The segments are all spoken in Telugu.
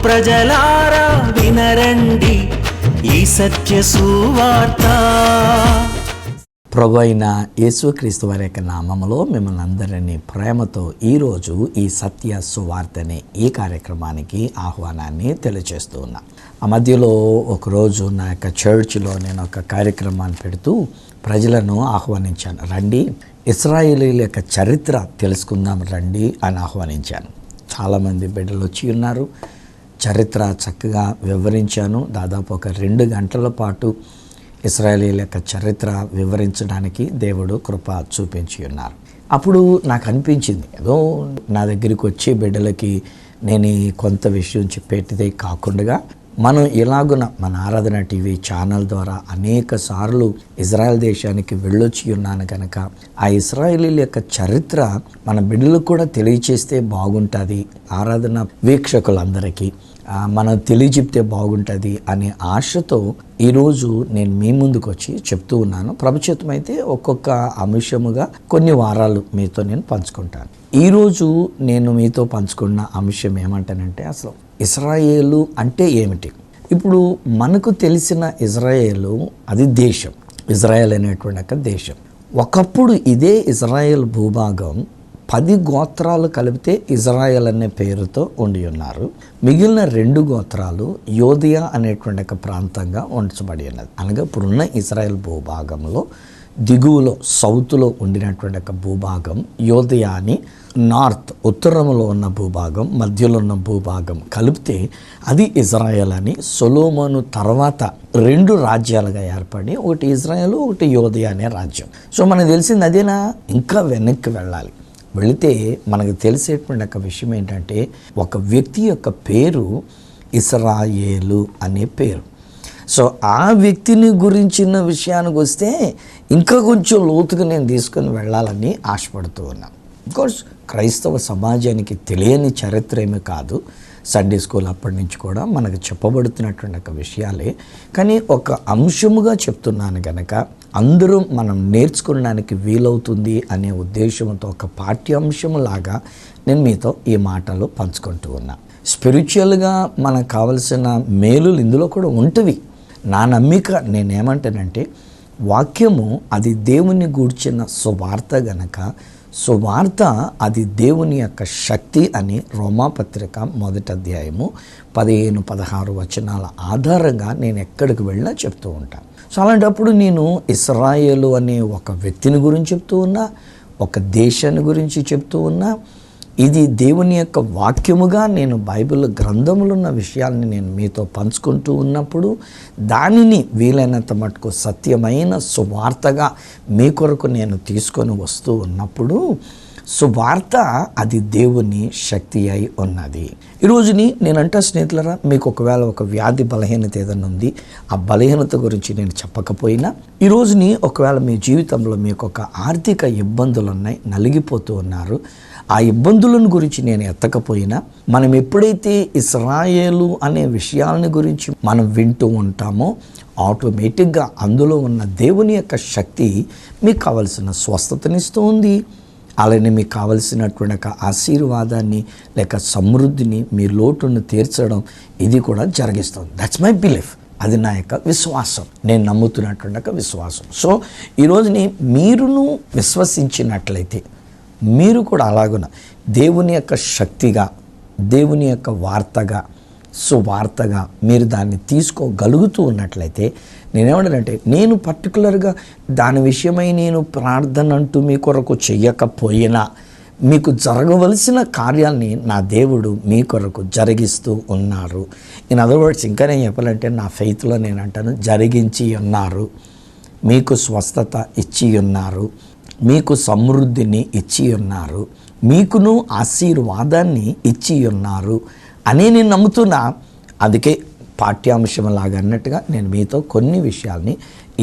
ప్రజలారా వినరండి ఈ సత్య సువార్త. ప్రభు అయిన యేసుక్రీస్తు వారి యొక్క నామములో మిమ్మల్ని అందరినీ ప్రేమతో ఈరోజు ఈ సత్య సువార్త అనే ఈ కార్యక్రమానికి ఆహ్వానాన్ని తెలియజేస్తూ ఉన్నా. ఆ మధ్యలో ఒకరోజు నా యొక్క చర్చిలో నేను ఒక కార్యక్రమాన్ని పెడుతూ ప్రజలను ఆహ్వానించాను. రండి, ఇశ్రాయేలీయుల యొక్క చరిత్ర తెలుసుకుందాం రండి అని ఆహ్వానించాను. చాలామంది బిడ్డలు వచ్చి ఉన్నారు. చరిత్ర చక్కగా వివరించాను. దాదాపు ఒక 2 గంటల పాటు ఇశ్రాయేలీయుల యొక్క చరిత్ర వివరించడానికి దేవుడు కృప చూపించి ఉన్నారు. అప్పుడు నాకు అనిపించింది, ఏదో నా దగ్గరికి వచ్చే బిడ్డలకి నేను కొంత విషయం చెప్పేటిదే కాకుండా మనం ఇలాగున మన ఆరాధన టీవీ ఛానల్ ద్వారా అనేక సార్లు ఇజ్రాయెల్ దేశానికి వెళ్ళొచ్చి ఉన్నాను కనుక ఆ ఇశ్రాయేలీయుల యొక్క చరిత్ర మన బిడ్డలకు కూడా తెలియచేస్తే బాగుంటుంది, ఆరాధన వీక్షకులందరికీ మనం తెలియచెప్తే బాగుంటుంది అనే ఆశతో ఈరోజు నేను మీ ముందుకు వచ్చి చెప్తూ ఉన్నాను. ప్రభుత్వమైతే ఒక్కొక్క అంశముగా కొన్ని వారాలు మీతో నేను పంచుకుంటాను. ఈరోజు నేను మీతో పంచుకున్న అంశం ఏమంటానంటే, అసలు ఇశ్రాయేలు అంటే ఏమిటి? ఇప్పుడు మనకు తెలిసిన ఇజ్రాయేలు అది దేశం, ఇజ్రాయేల్ అనేటువంటి ఒక దేశం. ఒకప్పుడు ఇదే ఇజ్రాయేల్ భూభాగం 10 గోత్రాలు కలిపితే ఇజ్రాయెల్ అనే పేరుతో ఉండి ఉన్నారు. మిగిలిన 2 గోత్రాలు యోధియా అనేటువంటి ఒక ప్రాంతంగా ఉంచబడి ఉన్నది. అనగా ఇప్పుడున్న ఇజ్రాయెల్ భూభాగంలో దిగువలో సౌత్లో ఉండినటువంటి ఒక భూభాగం యోధియా అని, నార్త్ ఉత్తరంలో ఉన్న భూభాగం, మధ్యలో ఉన్న భూభాగం కలిపితే అది ఇజ్రాయెల్ అని సొలొమోను తర్వాత 2 రాజ్యాలుగా ఏర్పడి ఒకటి ఇజ్రాయెల్, ఒకటి యోధియా అనే రాజ్యం. సో మనకు తెలిసింది అదేనా? ఇంకా వెనక్కి వెళ్ళాలి. వెళితే మనకు తెలిసేటువంటి ఒక విషయం ఏంటంటే, ఒక వ్యక్తి యొక్క పేరు ఇశ్రాయేలు అనే పేరు. సో ఆ వ్యక్తిని గురించిన విషయానికి వస్తే ఇంకా కొంచెం లోతుగా నేను తీసుకొని వెళ్ళాలని ఆశపడుతూ ఉన్నాను. కోర్స్ క్రైస్తవ సమాజానికి తెలియని చరిత్ర ఏమీ కాదు. సండే స్కూల్ అప్పటి నుంచి కూడా మనకు చెప్పబడుతున్నటువంటి ఒక విషయాలే. కానీ ఒక అంశముగా చెప్తున్నాను కనుక అందరూ మనం నేర్చుకోవడానికి వీలవుతుంది అనే ఉద్దేశంతో ఒక పాఠ్యాంశంలాగా నేను మీతో ఈ మాటలు పంచుకుంటూ ఉన్నా. స్పిరిచువల్గా మనకు కావలసిన మేలులు ఇందులో కూడా ఉంటవి. నా నమ్మిక నేనేమంటానంటే, వాక్యము అది దేవుని గూర్చిన సువార్త గనక సువార్త అది దేవుని యొక్క శక్తి అని రోమాపత్రిక 1వ అధ్యాయము 15-16 వచనాల ఆధారంగా నేను ఎక్కడికి వెళ్ళినా చెప్తూ ఉంటాను. సో అలాంటప్పుడు నేను ఇశ్రాయేలు అనే ఒక వ్యక్తిని గురించి చెప్తూ ఉన్నా, ఒక దేశాన్ని గురించి చెప్తూ ఉన్నా. ఇది దేవుని యొక్క వాక్యముగా నేను బైబిల్ గ్రంథములు ఉన్న విషయాల్ని నేను మీతో పంచుకుంటూ ఉన్నప్పుడు దానిని వీలైనంత మటుకు సత్యమైన సువార్తగా మీ కొరకు నేను తీసుకొని వస్తూ ఉన్నప్పుడు సువార్త అది దేవుని శక్తి అయి ఉన్నది. ఈరోజుని నేనంటా స్నేహితులరా, మీకు ఒకవేళ ఒక వ్యాధి బలహీనత ఏదైనా ఉంది, ఆ బలహీనత గురించి నేను చెప్పకపోయినా ఈరోజుని ఒకవేళ మీ జీవితంలో మీకు ఒక ఆర్థిక ఇబ్బందులు ఉన్నాయి, నలిగిపోతూ ఉన్నారు, ఆ ఇబ్బందులను గురించి నేను ఎత్తకపోయినా మనం ఎప్పుడైతే ఇశ్రాయేలు అనే విషయాలని గురించి మనం వింటూ ఉంటామో ఆటోమేటిక్గా అందులో ఉన్న దేవుని యొక్క శక్తి మీకు కావలసిన స్వస్థతనిస్తూ ఉంది. అలానే మీకు కావలసినటువంటి ఒక ఆశీర్వాదాన్ని లేక సమృద్ధిని, మీ లోటును తీర్చడం ఇది కూడా జరిగిస్తుంది. That's my belief. అది నా యొక్క విశ్వాసం, నేను నమ్ముతున్నటువంటి ఒక విశ్వాసం. సో ఈరోజుని మీరును విశ్వసించినట్లయితే మీరు కూడా అలాగున దేవుని యొక్క శక్తిగా, దేవుని యొక్క వార్తగా, సువార్తగా మీరు దాన్ని తీసుకోగలుగుతూ ఉన్నట్లయితే నేనేమంటానంటే, నేను పర్టికులర్గా దాని విషయమై నేను ప్రార్థన అంటూ మీ కొరకు చెయ్యకపోయినా మీకు జరగవలసిన కార్యాల్ని నా దేవుడు మీ కొరకు జరిగిస్తూ ఉన్నారు. ఇన్ అదర్ వర్డ్స్ ఇంకా నేను చెప్పాలంటే నా ఫెయిత్లో నేను అంటాను, జరిగించి ఉన్నారు, మీకు స్వస్థత ఇచ్చి ఉన్నారు, మీకు సమృద్ధిని ఇచ్చి ఉన్నారు, మీకును ఆశీర్వాదాన్ని ఇచ్చి ఉన్నారు అని నేను నమ్ముతున్నా. అందుకే పాఠ్యాంశంలాగా అన్నట్టుగా నేను మీతో కొన్ని విషయాల్ని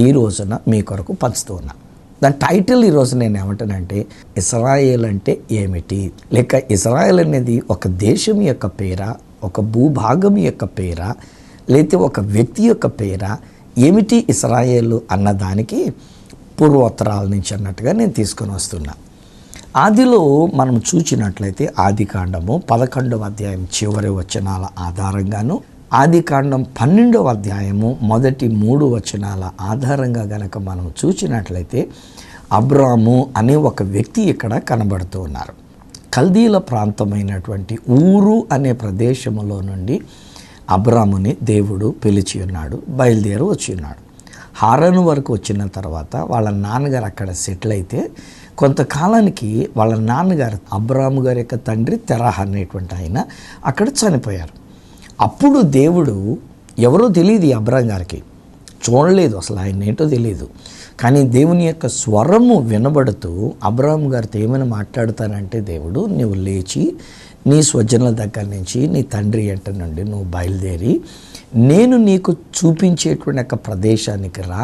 ఈ రోజున మీ కొరకు పంచుతూ ఉన్నా. దాని టైటిల్ ఈరోజు నేను ఏమంటానంటే, ఇశ్రాయేల్ అంటే ఏమిటి, లేక ఇశ్రాయేల్ అనేది ఒక దేశం యొక్క పేరా, ఒక భూభాగం యొక్క పేరా, లేకపోతే ఒక వ్యక్తి యొక్క పేరా, ఏమిటి ఇశ్రాయేలు అన్నదానికి పూర్వోత్తరాల నుంచి అన్నట్టుగా నేను తీసుకొని వస్తున్నా. ఆదిలో మనం చూసినట్లయితే ఆదికాండము 11వ అధ్యాయం చివరి వచనాల ఆధారంగాను, ఆదికాండం 12వ అధ్యాయము మొదటి 3 వచనాల ఆధారంగా గనక మనం చూసినట్లయితే అబ్రాము అనే ఒక వ్యక్తి ఇక్కడ కనబడుతూ ఉన్నారు. కల్దీల ప్రాంతమైనటువంటి ఊరు అనే ప్రదేశములో నుండి అబ్రాముని దేవుడు పిలిచి ఉన్నాడు, బయలుదేరి వచ్చి ఉన్నాడు. హారాను వరకు వచ్చిన తర్వాత వాళ్ళ నాన్నగారు అక్కడ సెటిల్ అయితే కొంతకాలానికి వాళ్ళ నాన్నగారు అబ్రాము గారి యొక్క తండ్రి తెరాహ అనేటువంటి ఆయన అక్కడ చనిపోయారు. అప్పుడు దేవుడు ఎవరో తెలియదు, ఈ అబ్రాం గారికి చూడలేదు, అసలు ఆయన ఏంటో తెలియదు. కానీ దేవుని యొక్క స్వరము వినబడుతూ అబ్రాం గారితో ఏమైనా మాట్లాడుతానంటే, దేవుడు నువ్వు లేచి నీ స్వజనుల దగ్గర నుంచి నీ తండ్రి ఎంట నుండి నువ్వు బయలుదేరి నేను నీకు చూపించేటువంటి యొక్క ప్రదేశానికి రా,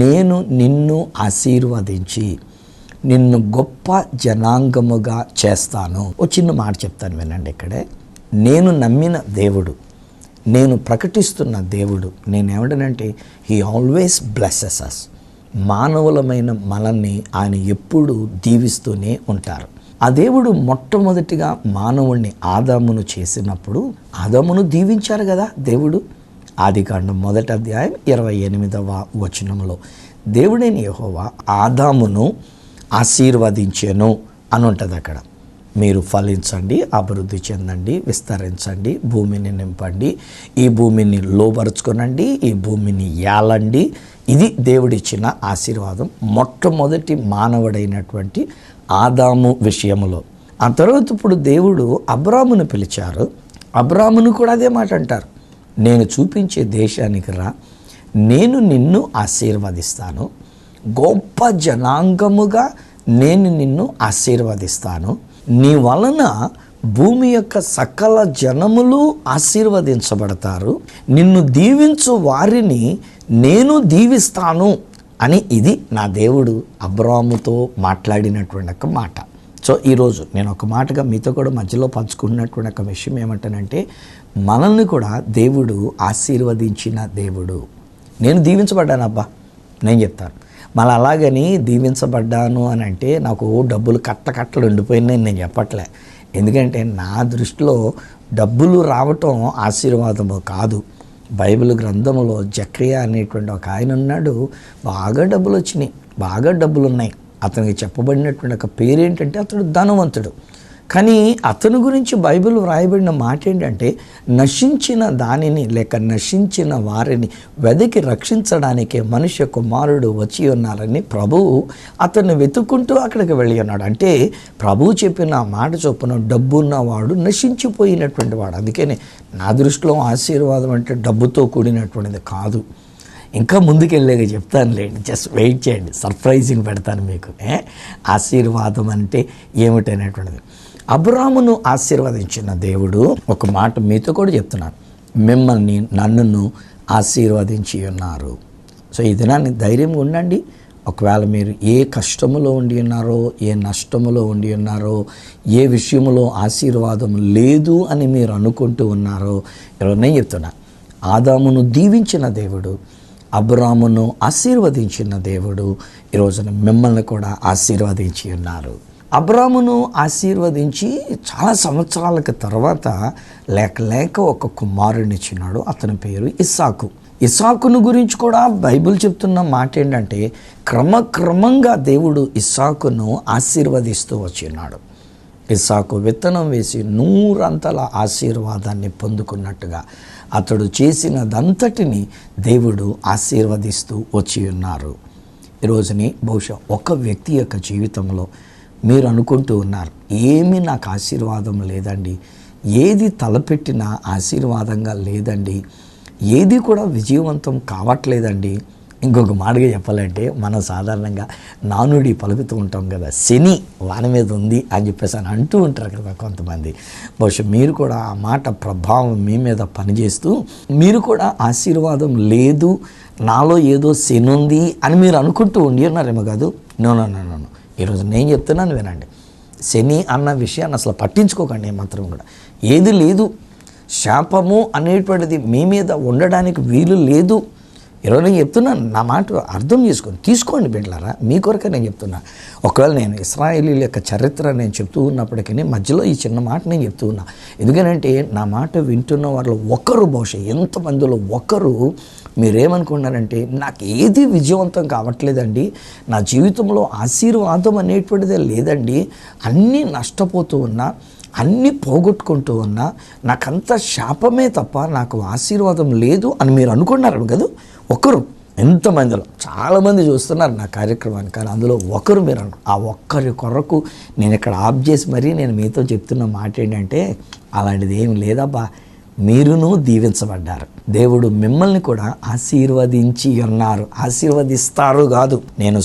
నేను నిన్ను ఆశీర్వదించి నిన్ను గొప్ప జనాంగముగా చేస్తాను. ఓ చిన్న మాట చెప్తాను వినండి. ఇక్కడే నేను నమ్మిన దేవుడు, నేను ప్రకటిస్తున్న దేవుడు, నేనేమంటానంటే హీ ఆల్వేస్ బ్లెస్సెస్ అస్. మానవులమైన మనల్ని ఆయన ఎప్పుడు దీవిస్తూనే ఉంటారు. ఆ దేవుడు మొట్టమొదటిగా మానవుణ్ణి ఆదామును చేసినప్పుడు ఆదామును దీవించారు కదా దేవుడు. ఆదికాండం 1వ అధ్యాయం 28వ వచనంలో దేవుడైన యెహోవా ఆదామును ఆశీర్వదించెను అని ఉంటుంది అక్కడ. మీరు ఫలించండి, అభివృద్ధి చెందండి, విస్తరించండి, భూమిని నింపండి, ఈ భూమిని లోబరుచుకొనండి, ఈ భూమిని యాలండి. ఇది దేవుడిచ్చిన ఆశీర్వాదం మొట్టమొదటి మానవుడైనటువంటి ఆదాము విషయంలో. ఆ తర్వాత ఇప్పుడు దేవుడు అబ్రామును పిలిచారు. అబ్రామును కూడా అదే మాట అంటారు, నేను చూపించే దేశానికి రా, నేను నిన్ను ఆశీర్వదిస్తాను, గొప్ప జనాంగముగా నేను నిన్ను ఆశీర్వదిస్తాను, నీ వలన భూమి యొక్క సకల జనములు ఆశీర్వదించబడతారు, నిన్ను దీవించు వారిని నేను దీవిస్తాను అని ఇది నా దేవుడు అబ్రాముతో మాట్లాడినటువంటి ఒక మాట. సో ఈరోజు నేను ఒక మాటగా మీతో కూడా మధ్యలో పంచుకున్నటువంటి ఒక విషయం ఏమంటానంటే, మనల్ని కూడా దేవుడు ఆశీర్వదించిన దేవుడు. నేను దీవించబడ్డాను అబ్బా, నేను చెప్తాను. మళ్ళీ అలాగని దీవించబడ్డాను అని అంటే నాకు డబ్బులు కట్టలు ఉండిపోయినాయి నేను చెప్పట్లే. ఎందుకంటే నా దృష్టిలో డబ్బులు రావటం ఆశీర్వాదము కాదు. బైబిల్ గ్రంథంలో జక్రియా అనేటువంటి ఒక ఆయన ఉన్నాడు, బాగా డబ్బులు వచ్చినాయి, బాగా డబ్బులు ఉన్నాయి. అతనికి చెప్పబడినటువంటి ఒక పేరేంటంటే అతడు ధనవంతుడు. కానీ అతని గురించి బైబిల్ వ్రాయబడిన మాట ఏంటంటే, నశించిన దానిని లేక నశించిన వారిని వెదకి రక్షించడానికే మనుష్య కుమారుడు వచ్చి ఉన్నారని ప్రభువు అతన్ని వెతుక్కుంటూ అక్కడికి వెళ్ళి ఉన్నాడు. అంటే ప్రభువు చెప్పిన మాట చొప్పున డబ్బున్నవాడు నశించిపోయినటువంటి వాడు. అందుకనే నా దృష్టిలో ఆశీర్వాదం అంటే డబ్బుతో కూడినటువంటిది కాదు. ఇంకా ముందుకెళ్ళాక చెప్తానులేండి, జస్ట్ వెయిట్ చేయండి, సర్ప్రైజింగ్ పెడతాను మీకు. ఆశీర్వాదం అంటే ఏమిటనేటువంటిది. అబ్రామును ఆశీర్వదించిన దేవుడు ఒక మాట మీతో కూడా చెప్తున్నాను, మిమ్మల్ని నన్ను ఆశీర్వదించి ఉన్నారు. సో ఈ దినాన్ని ధైర్యంగా ఉండండి. ఒకవేళ మీరు ఏ కష్టములో ఉండి ఉన్నారో, ఏ నష్టములో ఉండి ఉన్నారో, ఏ విషయంలో ఆశీర్వాదం లేదు అని మీరు అనుకుంటూ ఉన్నారో, ఈరోజు నేను చెప్తున్నా, ఆదామును దీవించిన దేవుడు, అబ్రామును ఆశీర్వదించిన దేవుడు ఈరోజున మిమ్మల్ని కూడా ఆశీర్వదించి ఉన్నారు. అబ్రామును ఆశీర్వదించి చాలా సంవత్సరాలకు తర్వాత లేక ఒక కుమారుని ఇచ్చినాడు. అతని పేరు ఇస్సాకు. ఇస్సాకును గురించి కూడా బైబిల్ చెప్తున్న మాట ఏంటంటే, క్రమక్రమంగా దేవుడు ఇస్సాకును ఆశీర్వదిస్తూ వచ్చినాడు. ఇస్సాకు విత్తనం వేసి 100 అంతల ఆశీర్వాదాన్ని పొందుకున్నట్టుగా అతడు చేసినదంతటిని దేవుడు ఆశీర్వదిస్తూ వచ్చి ఉన్నారు. ఈరోజుని బహుశా ఒక వ్యక్తి యొక్క జీవితంలో మీరు అనుకుంటూ ఉన్నారు, ఏమీ నాకు ఆశీర్వాదం లేదండి, ఏది తలపెట్టినా ఆశీర్వాదంగా లేదండి, ఏది కూడా విజయవంతం కావట్లేదండి. ఇంకొక మాటగా చెప్పాలంటే మనం సాధారణంగా నానుడి పలుకుతూ ఉంటాం కదా, శని వాని మీద ఉంది అని చెప్పేసి అని అంటూ ఉంటారు కదా కొంతమంది. బహుశా మీరు కూడా ఆ మాట ప్రభావం మీ మీద పనిచేస్తూ మీరు కూడా ఆశీర్వాదం లేదు, నాలో ఏదో శని ఉంది అని మీరు అనుకుంటూ ఉండి ఉన్నారేమో కాదు. నో. ఈరోజు నేను చెప్తున్నాను వినండి, శని అన్న విషయాన్ని అసలు పట్టించుకోకండి ఏమాత్రం కూడా. ఏది లేదు, శాపము అనేటువంటిది మీ మీద ఉండడానికి వీలు లేదు. ఈరోజు నేను చెప్తున్నాను, నా మాట అర్థం తీసుకోండి బిడ్డలారా, మీ కొరకే నేను చెప్తున్నా. ఒకవేళ నేను ఇశ్రాయేలీల యొక్క చరిత్ర నేను చెప్తూ ఉన్నప్పటికీ మధ్యలో ఈ చిన్న మాట నేను చెప్తూ ఉన్నా. ఎందుకంటే నా మాట వింటున్న వాళ్ళు ఒకరు, బహుశా ఎంతమందిలో ఒకరు మీరేమనుకున్నారంటే, నాకు ఏది విజయవంతం కావట్లేదండి, నా జీవితంలో ఆశీర్వాదం అనేటువంటిదే లేదండి, అన్నీ నష్టపోతూ ఉన్నా, అన్నీ పోగొట్టుకుంటూ ఉన్నా, నాకంత శాపమే తప్ప నాకు ఆశీర్వాదం లేదు అని మీరు అనుకున్నారు కదా. ఒకరు, ఎంతమందిలో చాలామంది చూస్తున్నారు నా కార్యక్రమాన్ని, కానీ అందులో ఒకరు మీరు ఆ ఒక్కరి కొరకు నేను ఇక్కడ ఆఫ్ చేసి మరీ నేను మీతో చెప్తున్న మాట ఏంటంటే, అలాంటిది ఏం లేదబ్బా, మీరును దీవించబడ్డారు. దేవుడు మిమ్మల్ని కూడా ఆశీర్వదించి ఉన్నారు. ఆశీర్వదిస్తారు కాదు, నేను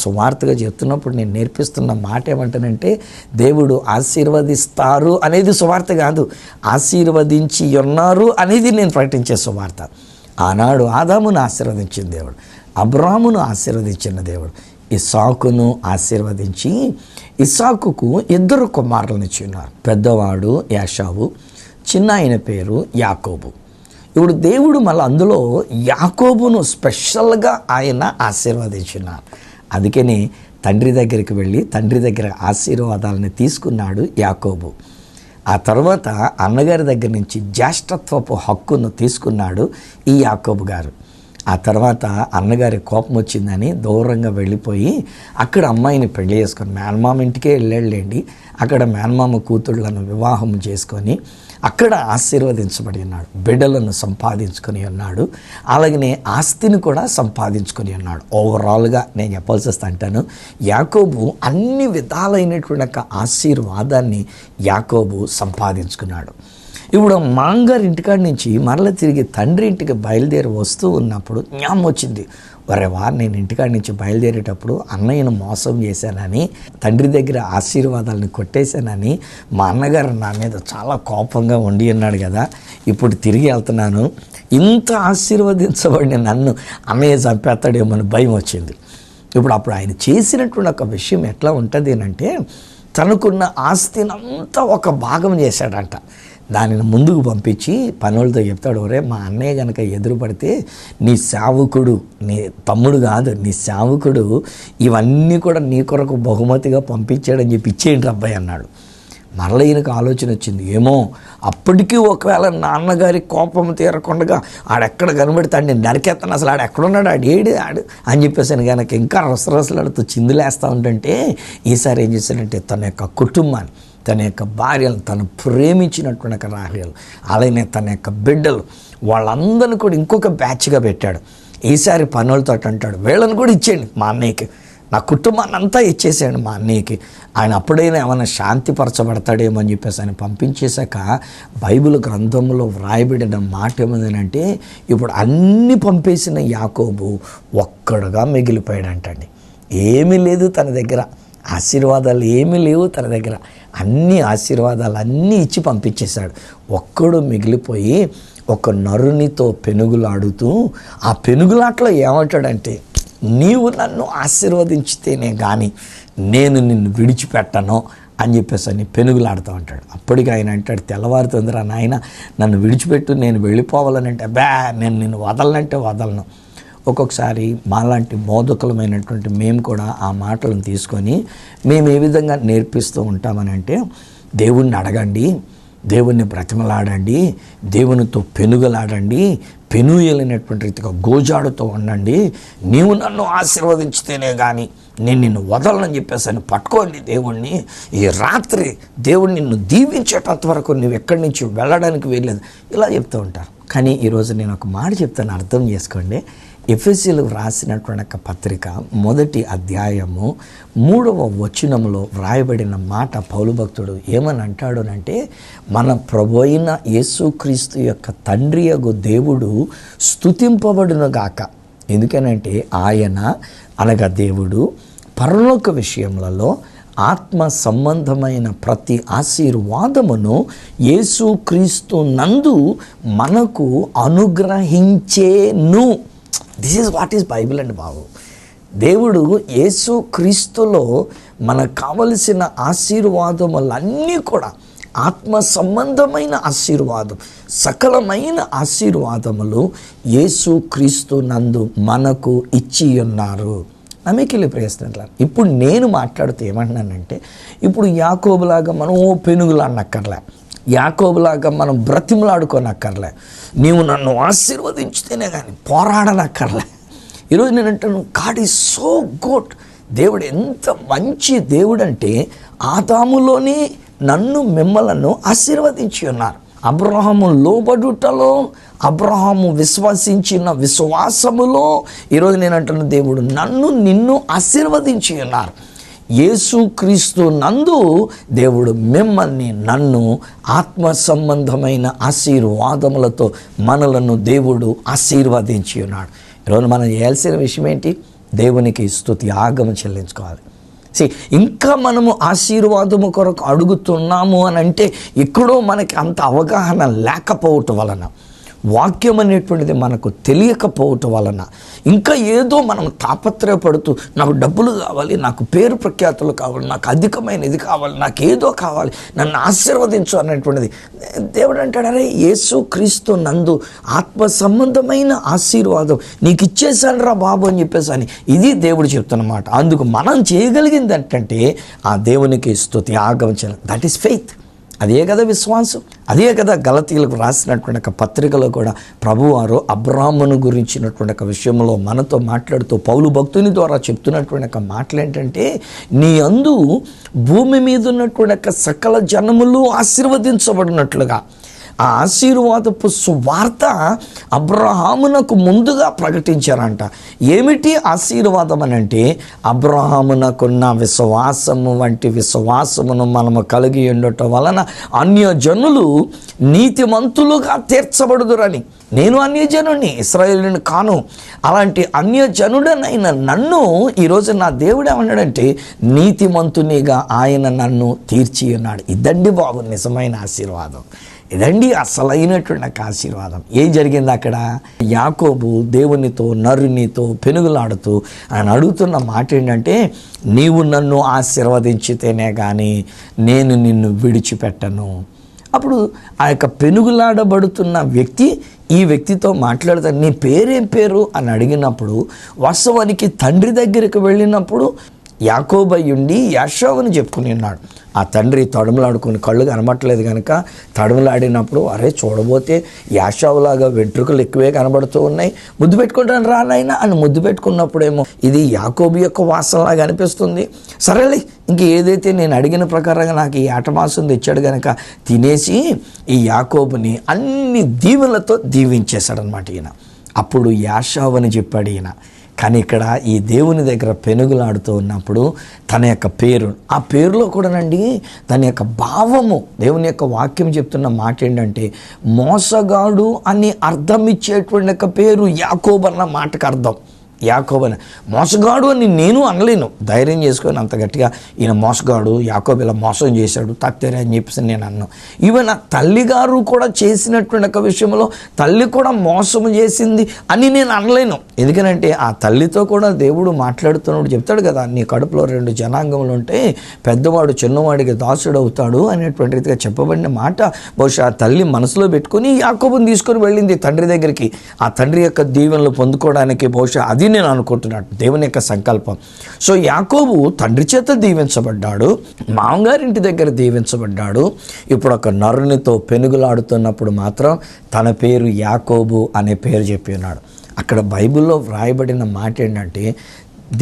సువార్తగా చెప్తున్నప్పుడు నేను నేర్పిస్తున్న మాట ఏమంటానంటే, దేవుడు ఆశీర్వదిస్తారు అనేది సువార్త కాదు, ఆశీర్వదించి ఉన్నారు అనేది నేను ప్రకటించే సువార్త. ఆనాడు ఆదామును ఆశీర్వదించిన దేవుడు, అబ్రాహామును ఆశీర్వదించిన దేవుడు ఇస్సాకును ఆశీర్వదించి, ఇస్సాకుకు 2 కుమారులను ఇచ్చినారు. పెద్దవాడు యాషావు, చిన్న ఆయన పేరు యాకోబు. ఇప్పుడు దేవుడు మళ్ళీ అందులో యాకోబును స్పెషల్గా ఆయన ఆశీర్వదించినారు. అందుకని తండ్రి దగ్గరికి వెళ్ళి తండ్రి దగ్గర ఆశీర్వాదాలను తీసుకున్నాడు యాకోబు. ఆ తర్వాత అన్నగారి దగ్గర నుంచి జ్యేష్ఠత్వపు హక్కును తీసుకున్నాడు ఈ యాకోబు గారు. ఆ తర్వాత అన్నగారి కోపం వచ్చిందని దూరంగా వెళ్ళిపోయి అక్కడ అమ్మాయిని పెళ్లి చేసుకొని మేనమామ ఇంటికే వెళ్ళాడులేండి. అక్కడ మేనమామ కూతుళ్ళను వివాహం చేసుకొని అక్కడ ఆశీర్వదించబడి ఉన్నాడు, బిడ్డలను సంపాదించుకొని ఉన్నాడు, అలాగనే ఆస్తిని కూడా సంపాదించుకొని ఉన్నాడు. ఓవరాల్గా నేను చెప్పాల్సి వస్తే అంటాను, యాకోబు అన్ని విధాలైనటువంటి ఆశీర్వాదాన్ని యాకోబు సంపాదించుకున్నాడు. ఇప్పుడు మాంగారి ఇంటికాడి నుంచి మరల తిరిగి తండ్రి ఇంటికి బయలుదేరి వస్తూ ఉన్నప్పుడు జ్ఞాపకం వచ్చింది, నేను ఇంటికాడి నుంచి బయలుదేరేటప్పుడు అన్నయ్యను మోసం చేశానని, తండ్రి దగ్గర ఆశీర్వాదాలను కొట్టేశానని మా అన్నగారు నా మీద చాలా కోపంగా ఉండి ఉన్నాడు కదా, ఇప్పుడు తిరిగి వెళ్తున్నాను, ఇంత ఆశీర్వదించబడిన నన్ను అన్నయ్య చంపేస్తాడేమని భయం వచ్చింది. అప్పుడు ఆయన చేసినటువంటి ఒక విషయం ఎట్లా ఉంటుంది అంటే, తనకున్న ఆస్తినంతా ఒక భాగం చేశాడంట. దానిని ముందుకు పంపించి పనులతో చెప్తాడు, ఒరే మా అన్నయ్య కనుక ఎదురు పడితే నీ సేవకుడు, నీ తమ్ముడు కాదు, నీ సేవకుడు ఇవన్నీ కూడా నీ కొరకు బహుమతిగా పంపించాడని చెప్పి ఇచ్చేయండి అబ్బాయి అన్నాడు. మరల ఈయనకు ఆలోచన వచ్చింది, ఏమో అప్పటికీ ఒకవేళ నాన్నగారి కోపం తీరకుండా ఆడెక్కడ కనబెడతాడు, నేను నరికేస్తాను, అసలు ఆడెక్కడున్నాడు, ఆడు అని చెప్పేసి కనుక ఇంకా రసరసలాడుతూ చిందులేస్తూ ఉంటుంటే, ఈసారి ఏం చేశాడంటే తన యొక్క కుటుంబాన్ని, తన యొక్క భార్యలు, తను ప్రేమించినటువంటి రాహేలు, అలానే తన యొక్క బిడ్డలు, వాళ్ళందరినీ కూడా ఇంకొక బ్యాచ్గా పెట్టాడు. ఈసారి పనులతో అంటాడు, వీళ్ళని కూడా ఇచ్చేయండి మా అన్నయ్యకి, నా కుటుంబాన్ని అంతా ఇచ్చేసాడు మా అన్నయ్యకి, ఆయన అప్పుడైనా ఏమైనా శాంతిపరచబడతాడేమో అని చెప్పేసి ఆయన పంపించేశాక బైబిల్ గ్రంథంలో వ్రాయబడిన మాట ఏమిటంటే, ఇప్పుడు అన్నీ పంపేసిన యాకోబు ఒక్కడుగా మిగిలిపోయాడంటండి. ఏమీ లేదు తన దగ్గర, ఆశీర్వాదాలు ఏమీ లేవు తన దగ్గర, అన్ని ఆశీర్వాదాలు అన్నీ ఇచ్చి పంపించేశాడు. ఒక్కడు మిగిలిపోయి ఒక నరునితో పెనుగులాడుతూ, ఆ పెనుగులాట్లో ఏమంటాడంటే, నీవు నన్ను ఆశీర్వదించితేనే కానీ నేను నిన్ను విడిచిపెట్టను అని చెప్పేసి అని పెనుగులాడుతూ ఉంటాడు. అప్పటికి ఆయన అంటాడు, తెల్లవారుతుందిరా నాయన, నన్ను విడిచిపెట్టు, నేను వెళ్ళిపోవాలని అంటే, నేను నిన్ను వదలనంటే వదలను. ఒక్కొక్కసారి మాలాంటి బోధకులమైనటువంటి మేము కూడా ఆ మాటలను తీసుకొని మేము ఏ విధంగా నేర్పిస్తూ ఉంటామని అంటే, దేవుణ్ణి అడగండి, దేవుణ్ణి బ్రతిమలాడండి, దేవునితో పెనుగలాడండి, పెనుయలైనటువంటి రీతిగా గోజాడుతూ ఉండండి, నీవు నన్ను ఆశీర్వదించితేనే కానీ నేను నిన్ను వదలనని చెప్పేసి అని పట్టుకోండి దేవుణ్ణి. ఈ రాత్రి దేవుడు నిన్ను దీవించేటంత వరకు నువ్వు ఎక్కడి నుంచి వెళ్ళడానికి వెళ్ళలేదు, ఇలా చెప్తూ ఉంటారు. కానీ ఈరోజు నేను ఒక మాట చెప్తాను, అర్థం చేసుకోండి. ఎఫెసీయులకు రాసినటువంటి పత్రిక 1వ అధ్యాయము 3వ వచనంలో వ్రాయబడిన మాట పౌలు భక్తుడు ఏమని అంటాడునంటే, మన ప్రభు అయిన యేసుక్రీస్తు యొక్క తండ్రియగు దేవుడు స్తుతింపబడునుగాక. ఎందుకనంటే ఆయన అనగా దేవుడు పరలోక విషయములలో ఆత్మ సంబంధమైన ప్రతి ఆశీర్వాదమును యేసుక్రీస్తు నందు మనకు అనుగ్రహించేను. This is what is Bible అండి బాబు. దేవుడు యేసు క్రీస్తులో మనకు కావలసిన ఆశీర్వాదములన్నీ కూడా ఆత్మ సంబంధమైన ఆశీర్వాదం, సకలమైన ఆశీర్వాదములు యేసుక్రీస్తు నందు మనకు ఇచ్చి ఉన్నారు. నమ్మకెళ్ళి ప్రయత్నించాలి. ఇప్పుడు నేను మాట్లాడుతూ ఏమంటున్నానంటే, ఇప్పుడు యాకోబులాగా మనం పెనుగులాడనక్కర్లే, యాకోబులాగా మనం బ్రతిమలాడుకోనక్కర్లే, నీవు నన్ను ఆశీర్వదించితేనే కానీ పోరాడనక్కర్లే. ఈరోజు నేను అంటాను, గాడ్ ఈజ్ సో గుడ్. దేవుడు ఎంత మంచి దేవుడు అంటే, ఆదాములోనే నన్ను మిమ్మలను ఆశీర్వదించి ఉన్నారు. అబ్రహాము లోబడుటలో, అబ్రహాము విశ్వసించిన విశ్వాసములో ఈరోజు నేను అంటున్న దేవుడు నన్ను నిన్ను ఆశీర్వదించి ఉన్నారు. యేసుక్రీస్తు నందు దేవుడు మిమ్మల్ని నన్ను ఆత్మ సంబంధమైన ఆశీర్వాదములతో మనలను దేవుడు ఆశీర్వదించి ఉన్నాడు. ఈరోజు మనం చేయాల్సిన విషయం ఏంటి? దేవునికి స్తుతి ఆగమ చెల్లించుకోవాలి. ఇంకా మనము ఆశీర్వాదము కొరకు అడుగుతున్నాము అని అంటే ఎక్కడో మనకి అంత అవగాహన లేకపోవటం వలన, వాక్యం అనేటువంటిది మనకు తెలియకపోవటం వలన, ఇంకా ఏదో మనం తాపత్రయపడుతూ నాకు డబ్బులు కావాలి, నాకు పేరు ప్రఖ్యాతులు కావాలి, నాకు అధికమైన ఇది కావాలి, నాకు ఏదో కావాలి, నన్ను ఆశీర్వదించు అనేటువంటిది. దేవుడు అంటాడు, అరే యేసుక్రీస్తు నందు ఆత్మ సంబంధమైన ఆశీర్వాదం నీకు ఇచ్చేసాను రా బాబు అని చెప్పేసి అని ఇది దేవుడు చెప్తున్నమాట. అందుకు మనం చేయగలిగింది ఏంటంటే ఆ దేవునికి స్తుతి ఆగమించాలి. That is faith. అదే కదా విశ్వాసం. అదే కదా గలతీయులకు రాసినటువంటి ఒక పత్రికలో కూడా ప్రభువారు అబ్రాహామును గురించినటువంటి ఒక విషయంలో మనతో మాట్లాడుతూ పౌలు భక్తుని ద్వారా చెప్తున్నటువంటి ఒక మాటలు ఏంటంటే, నీ అందు భూమి మీద ఉన్నటువంటి ఒక సకల జనములు ఆశీర్వదించబడినట్లుగా ఆ ఆశీర్వాదపు సువార్త అబ్రహామునకు ముందుగా ప్రకటించారంట. ఏమిటి ఆశీర్వాదం అని అంటే, అబ్రహామునకున్న విశ్వాసము వంటి విశ్వాసమును మనము కలిగి ఉండటం వలన అన్యజనులు నీతిమంతులుగా తీర్చబడుదురని. నేను అన్యజనుడిని, ఇశ్రాయేలుని కాను. అలాంటి అన్యజనుడనైన నన్ను ఈరోజు నా దేవుడు ఏమన్నాడంటే, నీతిమంతునిగా ఆయన నన్ను తీర్చి ఉన్నాడు. ఇదండి బాబు నిజమైన ఆశీర్వాదం. ఇదండి అసలైనటువంటి ఆశీర్వాదం. ఏం జరిగింది అక్కడ? యాకోబు దేవునితో నరునితో పెనుగులాడుతూ ఆయన అడుగుతున్న మాట ఏంటంటే, నీవు నన్ను ఆశీర్వదించితేనే కానీ నేను నిన్ను విడిచిపెట్టను. అప్పుడు ఆ యొక్క పెనుగులాడబడుతున్న వ్యక్తి ఈ వ్యక్తితో మాట్లాడతాడు, నీ పేరేం పేరు అని అడిగినప్పుడు, వాస్తవానికి తండ్రి దగ్గరికి వెళ్ళినప్పుడు యాకోబయ్యుండి యాషోవుని చెప్పుకుని ఉన్నాడు. ఆ తండ్రి తడుములాడుకుని కళ్ళు కనబట్టలేదు కనుక తడుములాడినప్పుడు, అరే చూడబోతే యాషోవులాగా వెంట్రుకలు ఎక్కువే కనబడుతూ ఉన్నాయి, ముద్దు పెట్టుకుంటాను రా నాయనా అని ముద్దు పెట్టుకున్నప్పుడేమో ఇది యాకోబు యొక్క వాసనలాగా అనిపిస్తుంది. సరేలే, ఇంక ఏదైతే నేను అడిగిన ప్రకారంగా నాకు ఈ ఆటమాసం తెచ్చాడు కనుక తినేసి ఈ యాకోబుని అన్ని దీవెనలతో దీవించేశాడనమాట ఈయన. అప్పుడు యాషోవు అని చెప్పాడు ఈయన. కానీ ఇక్కడ ఈ దేవుని దగ్గర పెనుగులాడుతూ ఉన్నప్పుడు తన యొక్క పేరు, ఆ పేరులో కూడానండి దాని యొక్క భావము, దేవుని యొక్క వాక్యం చెప్తున్న మాట ఏంటంటే, మోసగాడు అని అర్థం ఇచ్చేటువంటి యొక్క పేరు యాకోబు అన్న మాటకు అర్థం. యాకోబు మోసగాడు అని నేను అనలేను, ధైర్యం చేసుకొని అంత గట్టిగా ఈయన మోసగాడు, యాకోబు ఇలా మోసం చేశాడు తత్తేరే అని చెప్పేసి నేను అన్నాను. ఈవెన్ ఆ తల్లిగారు కూడా చేసినటువంటి ఒక విషయంలో తల్లి కూడా మోసం చేసింది అని నేను అనలేను. ఎందుకనంటే ఆ తల్లితో కూడా దేవుడు మాట్లాడుతున్నప్పుడు చెప్తాడు కదా, నీ కడుపులో 2 జనాంగములు ఉంటే పెద్దవాడు చిన్నవాడికి దాసుడు అవుతాడు అనేటువంటి రీతిగా చెప్పబడిన మాట బహుశా ఆ తల్లి మనసులో పెట్టుకుని యాకోబుని తీసుకొని వెళ్ళింది తండ్రి దగ్గరికి. ఆ తండ్రి యొక్క దీవెనలు పొందుకోవడానికి బహుశా అది నేను అనుకుంటున్నాను దేవుని యొక్క సంకల్పం. సో యాకోబు తండ్రి చేత దీవించబడ్డాడు, మామగారింటి దగ్గర దీవించబడ్డాడు. ఇప్పుడు ఒక నరునితో పెనుగులాడుతున్నప్పుడు మాత్రం తన పేరు యాకోబు అనే పేరు చెప్పి ఉన్నాడు. అక్కడ బైబిల్లో వ్రాయబడిన మాట ఏంటంటే,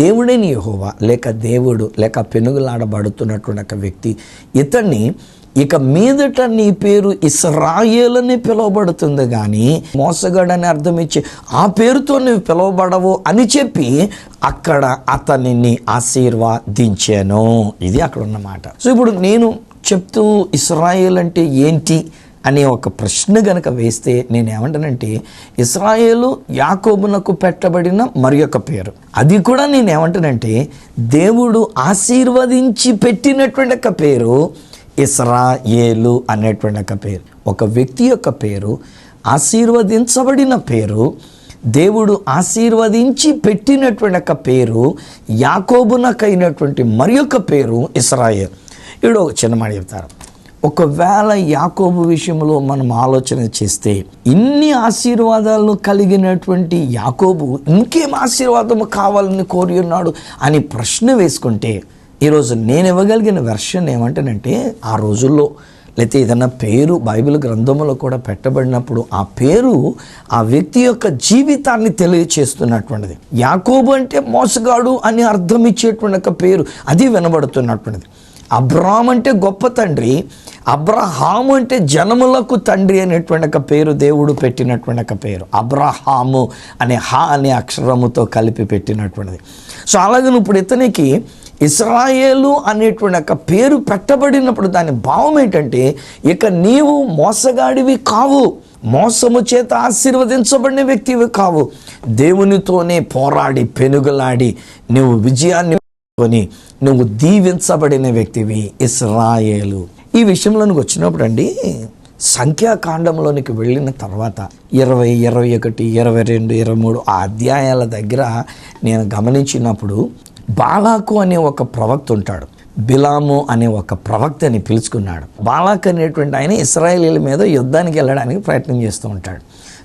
దేవుడైన యెహోవా లేక దేవుడు లేక పెనుగులాడబడుతున్నటువంటి ఒక వ్యక్తి ఇతన్ని ఇక మీదట నీ పేరు ఇశ్రాయేలు అని పిలువబడుతుంది కానీ మోసగాడని అర్థం ఇచ్చి ఆ పేరుతో నువ్వు పిలువబడవు అని చెప్పి అక్కడ అతనిని ఆశీర్వదించాను. ఇది అక్కడ ఉన్నమాట. సో ఇప్పుడు నేను చెప్తూ ఇశ్రాయేల్ అంటే ఏంటి అనే ఒక ప్రశ్న గనక వేస్తే నేను ఏమంటానంటే, ఇశ్రాయేలు యాకోబునకు పెట్టబడిన మరి ఒక పేరు. అది కూడా నేను ఏమంటానంటే దేవుడు ఆశీర్వదించి పెట్టినటువంటి ఒక పేరు ఇశ్రాయేలు అనేటువంటి ఒక పేరు. ఒక వ్యక్తి యొక్క పేరు, ఆశీర్వదించబడిన పేరు, దేవుడు ఆశీర్వదించి పెట్టినటువంటి ఒక పేరు, యాకోబునకైనటువంటి మరి ఒక పేరు ఇశ్రాయేలు. ఇప్పుడు ఒక చిన్న మాట చెప్తారు. ఒకవేళ యాకోబు విషయంలో మనం ఆలోచన చేస్తే ఇన్ని ఆశీర్వాదాలను కలిగినటువంటి యాకోబు ఇంకేం ఆశీర్వాదము కావాలని కోరి ఉన్నాడు అని ప్రశ్న వేసుకుంటే, ఈరోజు నేను ఇవ్వగలిగిన వెర్షన్ ఏమంటానంటే, ఆ రోజుల్లో లేకపోతే ఏదైనా పేరు బైబిల్ గ్రంథంలో కూడా పెట్టబడినప్పుడు ఆ పేరు ఆ వ్యక్తి యొక్క జీవితాన్ని తెలియచేస్తున్నటువంటిది. యాకోబు అంటే మోసగాడు అని అర్థం ఇచ్చేటువంటి ఒక పేరు, అది వినబడుతున్నటువంటిది. అబ్రాహాం అంటే గొప్ప తండ్రి, అబ్రహాము అంటే జనములకు తండ్రి అనేటువంటి ఒక పేరు దేవుడు పెట్టినటువంటి ఒక పేరు. అబ్రహాము అనే అనే అక్షరముతో కలిపి పెట్టినటువంటిది. సో అలాగే ఇప్పుడు ఇతనికి ఇశ్రాయేలు అనేటువంటి ఒక పేరు పెట్టబడినప్పుడు దాని భావం ఏంటంటే, ఇక నీవు మోసగాడివి కావు, మోసము చేత ఆశీర్వదించబడిన వ్యక్తివి కావు, దేవునితోనే పోరాడి పెనుగులాడి నువ్వు విజయాన్ని నువ్వు దీవించబడిన వ్యక్తివి ఇశ్రాయేలు. ఈ విషయంలోనికి వచ్చినప్పుడు అండి, సంఖ్యాకాండంలోనికి వెళ్ళిన తర్వాత 20, 21, 22, 23 ఆ అధ్యాయాల దగ్గర నేను గమనించినప్పుడు బాలాకు అనే ఒక ప్రవక్త ఉంటాడు. బిలాము అనే ఒక ప్రవక్తని పిలుచుకున్నాడు. బాలాక్ అనేటువంటి ఆయన ఇశ్రాయేలీల మీద యుద్ధానికి వెళ్ళడానికి ప్రయత్నం చేస్తూ ఉంటాడు.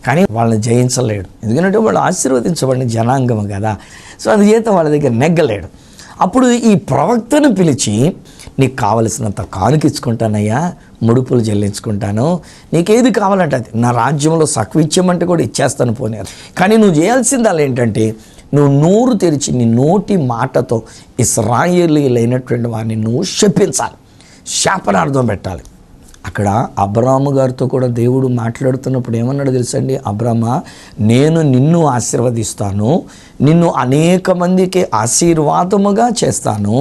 కానీ వాళ్ళని జయించలేడు, ఎందుకంటే వాళ్ళు ఆశీర్వదించబడిన జనాంగం కదా. సో అందుచేత వాళ్ళ దగ్గర నెగ్గలేడు. అప్పుడు ఈ ప్రవక్తను పిలిచి, నీకు కావలసినంత కానుకిచ్చుకుంటానయ్యా, ముడుపులు చెల్లించుకుంటాను, నీకేది కావాలంటే అది, నా రాజ్యంలో సఖ్విత్యమంటే కూడా ఇచ్చేస్తాను పోనీ, కానీ నువ్వు చేయాల్సింది ఏంటంటే, నువ్వు నోరు తెరిచి నీ నోటి మాటతో ఇశ్రాయేలీయులైనటువంటి వారిని నువ్వు శపించాలి, శాపనార్థం పెట్టాలి. అక్కడ అబ్రాము గారితో కూడా దేవుడు మాట్లాడుతున్నప్పుడు ఏమన్నాడు తెలుసండి? అబ్రామా, నేను నిన్ను ఆశీర్వదిస్తాను, నిన్ను అనేక మందికి ఆశీర్వాదముగా చేస్తాను,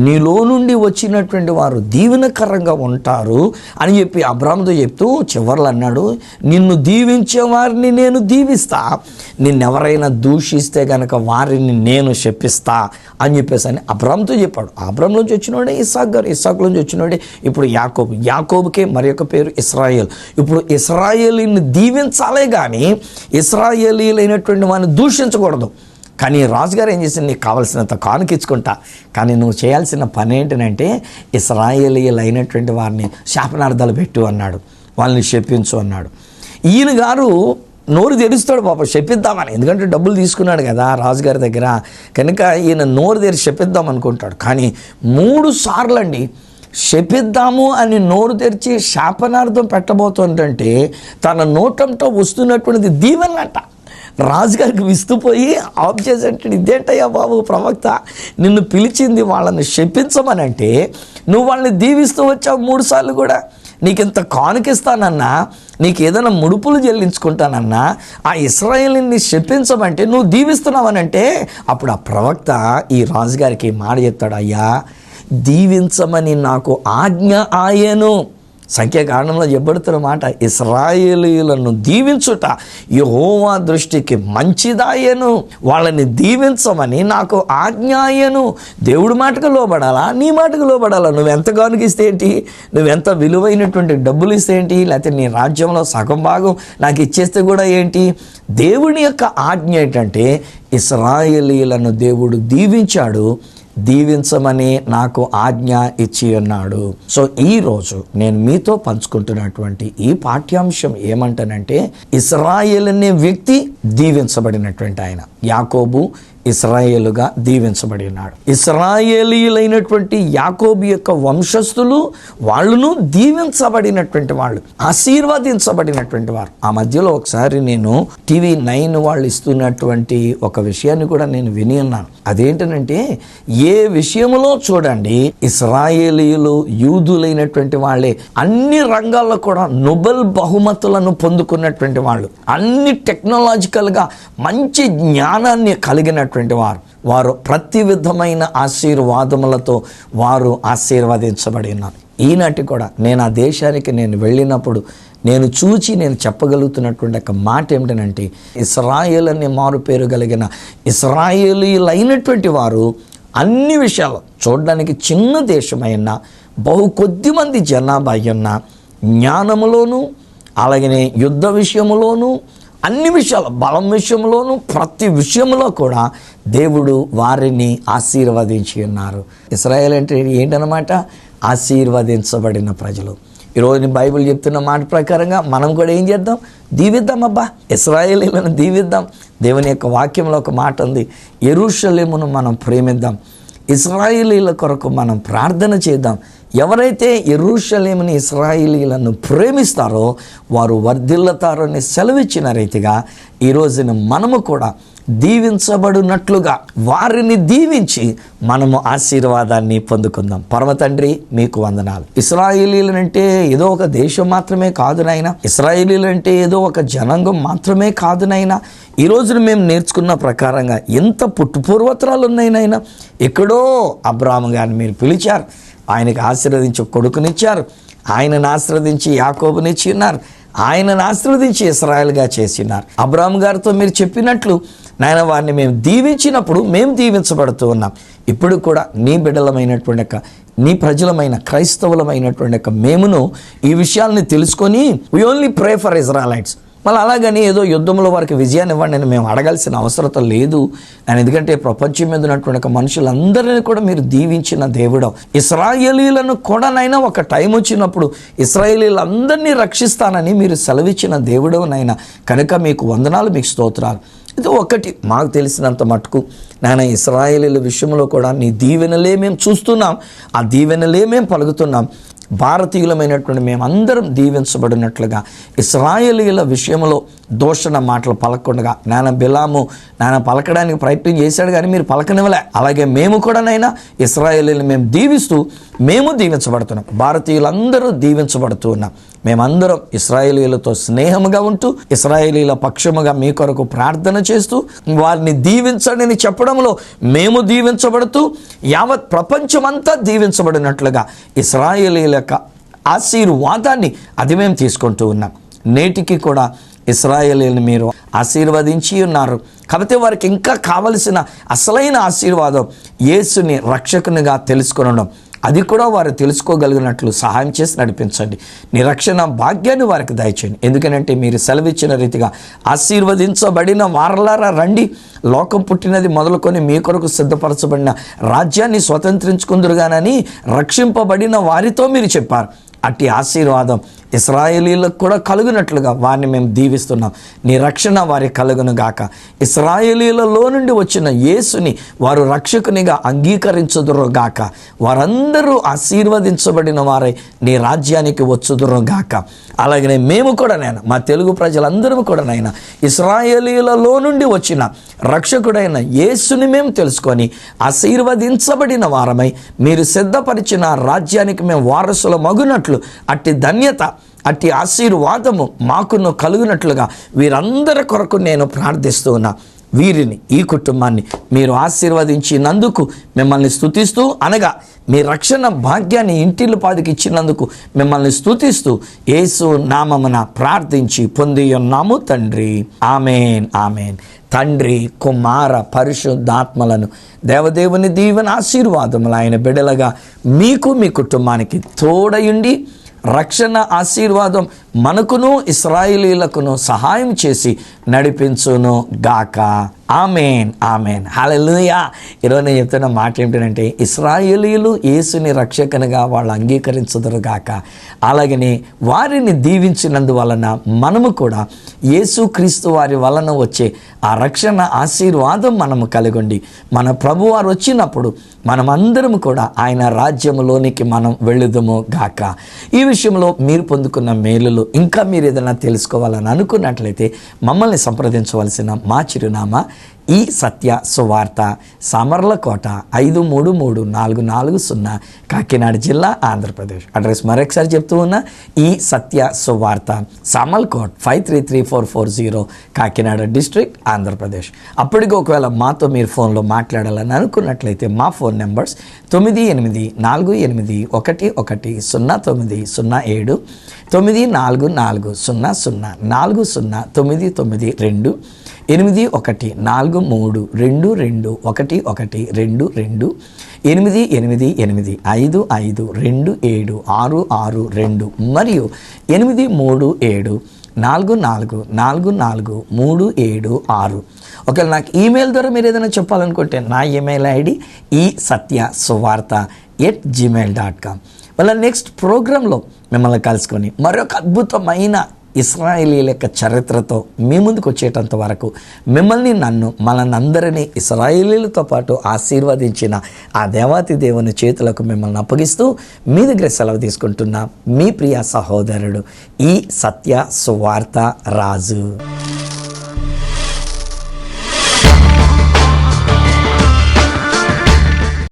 నీలో నుండి వచ్చినటువంటి వారు దీవెనకరంగా ఉంటారు అని చెప్పి అబ్రాముతో చెప్తూ చివర్లు అన్నాడు, నిన్ను దీవించే వారిని నేను దీవిస్తా, నిన్నెవరైనా దూషిస్తే కనుక వారిని నేను శపిస్తా అని చెప్పేసి అని అబ్రాముతో చెప్పాడు. అబ్రాములోంచి వచ్చినోడే ఇస్సాకు గారు, ఇస్సాకులోంచి వచ్చినోడే ఇప్పుడు యాకోబు, యాకోబుకే మరి యొక్క పేరు ఇశ్రాయేల్. ఇప్పుడు ఇశ్రాయేలీని దీవించాలే కానీ ఇశ్రాయేలీలైనటువంటి వారిని దూషించకూడదు. కానీ రాజుగారు ఏం చేసింది, నీకు కావాల్సినంత కానుకిచ్చుకుంటా, కానీ నువ్వు చేయాల్సిన పని ఏంటంటే ఇశ్రాయేలీయులు అయినటువంటి వారిని శాపనార్థాలు పెట్టు అన్నాడు, వాళ్ళని శపించు అన్నాడు. ఈయన గారు నోరు తెరుస్తాడు పాప శపిద్దామని, ఎందుకంటే డబ్బులు తీసుకున్నాడు కదా రాజుగారి దగ్గర, కనుక ఈయన నోరు తెరిచి శపిద్దాం అనుకుంటాడు. కానీ 3 సార్లు అండి శపిద్దాము అని నోరు తెరిచి శాపనార్థం పెట్టబోతుందంటే తన నోటంతో వస్తున్నటువంటిది దీవెనట. రాజుగారికి విస్తుపోయి ఆఫ్ చేసేటట్టు, ఇదేంటయ్యా బాబు ప్రవక్త, నిన్ను పిలిచింది వాళ్ళని శపించమని అంటే నువ్వు వాళ్ళని దీవిస్తూ వచ్చావు 3 సార్లు కూడా, నీకింత కానుకిస్తానన్నా, నీకు ఏదైనా ముడుపులు చెల్లించుకుంటానన్నా, ఆ ఇశ్రాయేలుని శపించమంటే నువ్వు దీవిస్తున్నావనంటే అప్పుడు ఆ ప్రవక్త ఈ రాజుగారికి మాట చెప్తాడు, అయ్యా దీవించమని నాకు ఆజ్ఞ ఆయను. సంఖ్యాకాండంలో చెప్పబడుతున్న మాట, ఇశ్రాయేలీయులను దీవించుట యెహోవా దృష్టికి మంచిదాయను, వాళ్ళని దీవించమని నాకు ఆజ్ఞ ఆయను. దేవుడి మాటకు లోబడాలా, నీ మాటకు లోబడాలా? నువ్వెంత కానుకిస్తే ఏంటి, నువ్వెంత విలువైనటువంటి డబ్బులు ఇస్తే ఏంటి, లేకపోతే నీ రాజ్యంలో సగం భాగం నాకు ఇచ్చేస్తే కూడా ఏంటి? దేవుని యొక్క ఆజ్ఞ ఏంటంటే ఇశ్రాయేలీయులను దేవుడు దీవించాడు, దీవించమని నాకు ఆజ్ఞ ఇచ్చి ఉన్నాడు. సో ఈరోజు నేను మీతో పంచుకుంటున్నటువంటి ఈ పాఠ్యాంశం ఏమంటానంటే, ఇశ్రాయేల్ అనే వ్యక్తి దీవించబడినటువంటి ఆయన. యాకోబు ఇశ్రాయేలుగా దీవించబడి ఉన్నాడు. ఇశ్రాయేలీయులైనటువంటి యాకోబు యొక్క వంశస్థులు వాళ్ళను దీవించబడినటువంటి వాళ్ళు, ఆశీర్వదించబడినటువంటి వారు. ఆ మధ్యలో ఒకసారి నేను టీవీ 9 వాళ్ళు ఇస్తున్నటువంటి ఒక విషయాన్ని కూడా నేను విని ఉన్నాను. అదేంటనంటే, ఏ విషయంలో చూడండి ఇశ్రాయేలీయులు యూదులైనటువంటి వాళ్ళే అన్ని రంగాల్లో కూడా నోబెల్ బహుమతులను పొందుకున్నటువంటి వాళ్ళు, అన్ని టెక్నాలజికల్గా మంచి జ్ఞానాన్ని కలిగినటువంటి వారు ప్రతి విధమైన ఆశీర్వాదములతో వారు ఆశీర్వదించబడి ఉన్నారు. ఈనాటి కూడా నేను ఆ దేశానికి నేను వెళ్ళినప్పుడు నేను చెప్పగలుగుతున్నటువంటి ఒక మాట ఏమిటంటే, ఇశ్రాయేల్ అనే మారు పేరు కలిగిన ఇశ్రాయేలీయులైనటువంటి వారు అన్ని విషయాలు చూడడానికి చిన్న దేశమైనా, బహు కొద్ది మంది జనాభా అయినా, జ్ఞానములోను అలాగనే యుద్ధ విషయములోను, అన్ని విషయాలు బలం విషయంలోనూ, ప్రతి విషయంలో కూడా దేవుడు వారిని ఆశీర్వదించి ఉన్నారు. ఇశ్రాయేల్ అంటే ఏంటన్నమాట? ఆశీర్వదించబడిన ప్రజలు. ఈరోజు బైబిల్ చెప్తున్న మాట ప్రకారంగా మనం కూడా ఏం చేద్దాం? దీవిద్దాం. అబ్బా, ఇశ్రాయేలీయులను దీవిద్దాం. దేవుని యొక్క వాక్యంలో ఒక మాట ఉంది, యెరూషలేమును మనం ప్రేమిద్దాం, ఇశ్రాయేలీయుల కొరకు మనం ప్రార్థన చేద్దాం. ఎవరైతే యెరూషలేముని ఇశ్రాయేలీయులను ప్రేమిస్తారో వారు వర్ధిల్లుతారని సెలవిచ్చిన రీతిగా ఈ రోజున మనము కూడా దీవించబడినట్లుగా వారిని దీవించి మనము ఆశీర్వాదాన్ని పొందుకుందాం. పరమ తండ్రి, మీకు వందనాలు. ఇశ్రాయేలీయులంటే ఏదో ఒక దేశం మాత్రమే కాదు నాయనా, ఇశ్రాయేలీయులంటే ఏదో ఒక జనాంగం మాత్రమే కాదు నాయనా. ఈ రోజున మేము నేర్చుకున్న ప్రకారంగా ఎంత పుట్టుపూర్వత్రాలు ఉన్నాయి నాయనా. ఎక్కడో అబ్రాహాము గారిని మీరు పిలిచారు, ఆయనకు ఆశీర్వదించి కొడుకునిచ్చారు, ఆయనను ఆశీర్వదించి యాకోబునిచ్చి ఉన్నారు, ఆయనను ఆశీర్వదించి ఇశ్రాయేలుగా చేసినారు. అబ్రాహాము గారితో మీరు చెప్పినట్లు నాయన వారిని మేము దీవించినప్పుడు మేము దీవించబడుతూ ఉన్నాం. ఇప్పుడు కూడా నీ బిడ్డలమైనటువంటి యొక్క నీ ప్రజలమైన క్రైస్తవులమైనటువంటి యొక్క మేమును ఈ విషయాల్ని తెలుసుకొని we only pray for Israelites. మళ్ళీ అలాగని ఏదో యుద్ధంలో వారికి విజయాన్ని ఇవ్వండి అని మేము అడగాల్సిన అవసరం లేదు. అని ఎందుకంటే ప్రపంచం మీద ఉన్నటువంటి మనుషులందరినీ కూడా మీరు దీవించిన దేవుడు. ఇశ్రాయేలీయులను కూడా నైనా ఒక టైం వచ్చినప్పుడు ఇశ్రాయేలీయులందరినీ రక్షిస్తానని మీరు సెలవిచ్చిన దేవుడు నైనా. కనుక మీకు వందనాలు, మీకు స్తోత్రాలు. ఇది ఒకటి మాకు తెలిసినంత మటుకు నాయన ఇశ్రాయేలీయుల విషయంలో కూడా నీ దీవెనలే మేము చూస్తున్నాం, ఆ దీవెనలే మేము పలుకుతున్నాం. భారతీయులమైనటువంటి మేమందరం దీవించబడినట్లుగా ఇశ్రాయేలీయుల విషయంలో దోషణ మాటలు పలకకుండా నాయన బిలాము నాయన పలకడానికి ప్రయత్నం చేశాడు కానీ మీరు పలకనివ్వలే. అలాగే మేము కూడా నైనా ఇశ్రాయేలీయులను మేము దీవిస్తూ మేము దీవించబడుతున్నాం. భారతీయులందరూ దీవించబడుతూ ఉన్నాం. మేమందరం ఇశ్రాయేలీయులతో స్నేహముగా ఉంటూ ఇశ్రాయేలీయుల పక్షముగా మీ కొరకు ప్రార్థన చేస్తూ వారిని దీవించండి అని చెప్పడంలో మేము దీవించబడుతూ యావత్ ప్రపంచమంతా దీవించబడినట్లుగా ఇశ్రాయేలీయుల యొక్క ఆశీర్వాదాన్ని అది మేము తీసుకుంటూ ఉన్నాం. నేటికి కూడా ఇశ్రాయేలీయులను మీరు ఆశీర్వదించి ఉన్నారు కాబట్టి వారికి ఇంకా కావలసిన అసలైన ఆశీర్వాదం యేసుని రక్షకునిగా తెలుసుకొనడం, అది కూడా వారు తెలుసుకోగలిగినట్లు సహాయం చేసి నడిపించండి. నీ రక్షణ భాగ్యాన్ని వారికి దయచేయండి. ఎందుకంటే మీరు సెలవిచ్చిన రీతిగా ఆశీర్వదించబడిన వారలారా రండి, లోకం పుట్టినది మొదలుకొని మీ కొరకు సిద్ధపరచబడిన రాజ్యాన్ని స్వతంత్రించుకుందురుగానని రక్షింపబడిన వారితో మీరు చెప్పారు. అట్టి ఆశీర్వాదం ఇశ్రాయేలీయులకు కూడా కలుగునట్లుగా వారిని మేము దీవిస్తున్నాం. నీ రక్షణ వారికి కలుగును గాక. ఇశ్రాయేలీయులలో నుండి వచ్చిన యేసుని వారు రక్షకునిగా అంగీకరించుదురు గాక. వారందరూ ఆశీర్వదించబడిన వారై నీ రాజ్యానికి వచ్చుదురు గాక. అలాగనే మేము కూడా నైనా మా తెలుగు ప్రజలందరూ కూడా నైనా ఇశ్రాయేలీయులలో నుండి వచ్చిన రక్షకుడైన యేసుని మేము తెలుసుకొని ఆశీర్వదించబడిన వారమై మీరు సిద్ధపరిచిన రాజ్యానికి మేము వారసుల మగునట్లు అట్టి ధన్యత అట్టి ఆశీర్వాదము మాకును కలుగునట్లుగా వీరందరి కొరకు నేను ప్రార్థిస్తూ ఉన్నా. వీరిని ఈ కుటుంబాన్ని మీరు ఆశీర్వదించినందుకు మిమ్మల్ని స్తుతిస్తూ, అనగా మీ రక్షణ భాగ్యాన్ని ఇంటిల్లు పాదికి ఇచ్చినందుకు మిమ్మల్ని స్తుతిస్తూ యేసు నామమున ప్రార్థించి పొంది ఉన్నాము తండ్రి. ఆమేన్, ఆమేన్. తండ్రి, కుమార, పరిశుద్ధాత్మలను దేవదేవుని దీవెన ఆశీర్వాదములు ఆయన బిడ్డలుగా మీకు మీ కుటుంబానికి తోడయుండి రక్షణ ఆశీర్వాదం మనకును ఇశ్రాయేలీయులకును సహాయం చేసి నడిపించును గాక. ఆమేన్, ఆమేన్. హల్లెలూయా. ఈరోజు నేను చెప్తున్న మాట ఏమిటంటే ఇశ్రాయేలీయులు యేసుని రక్షకునిగా వాళ్ళు అంగీకరించుదురు గాక. అలాగనే వారిని దీవించినందువలన మనము కూడా యేసుక్రీస్తు వారి వలన వచ్చే ఆ రక్షణ ఆశీర్వాదం మనము కలిగొండి మన ప్రభువారు వచ్చినప్పుడు మనమందరం కూడా ఆయన రాజ్యములోనికి మనం వెళ్ళుదుము గాక. ఈ విషయంలో మీరు పొందుకున్న మేలులు ఇంకా మీరు ఏదైనా తెలుసుకోవాలని అనుకున్నట్లయితే మమ్మల్ని సంప్రదించవలసిన మా చిరునామా ఈ సత్య సువార్త, సామర్లకోట 533440 కాకినాడ జిల్లా, ఆంధ్రప్రదేశ్. అడ్రస్ మరొకసారి చెప్తూ ఉన్నా, ఈ సత్య సువార్త, సామర్లకోట్ 533440 కాకినాడ డిస్ట్రిక్ట్, ఆంధ్రప్రదేశ్. అప్పటికి ఒకవేళ మాతో మీరు ఫోన్లో మాట్లాడాలని అనుకున్నట్లయితే మా ఫోన్ నెంబర్స్ 9848110907, 9440040992, 8143221122, 8885526766 మరియు 837444437. ఒకవేళ నాకు ఈమెయిల్ ద్వారా మీరు ఏదైనా చెప్పాలనుకుంటే నా ఈమెయిల్ ఐడి ఈ సత్య సువార్త @gmail.com. మళ్ళీ నెక్స్ట్ ప్రోగ్రాంలో మిమ్మల్ని కలుసుకొని మరొక అద్భుతమైన ఇశ్రాయేలీల యొక్క చరిత్రతో మీ ముందుకు వచ్చేటంత వరకు మిమ్మల్ని మనందరినీ ఇశ్రాయేలీలతో పాటు ఆశీర్వదించిన ఆ దేవాతి దేవుని చేతులకు మిమ్మల్ని అప్పగిస్తూ మీ దగ్గర సెలవు తీసుకుంటున్న మీ ప్రియ సహోదరుడు ఈ సత్య సువార్త రాజు.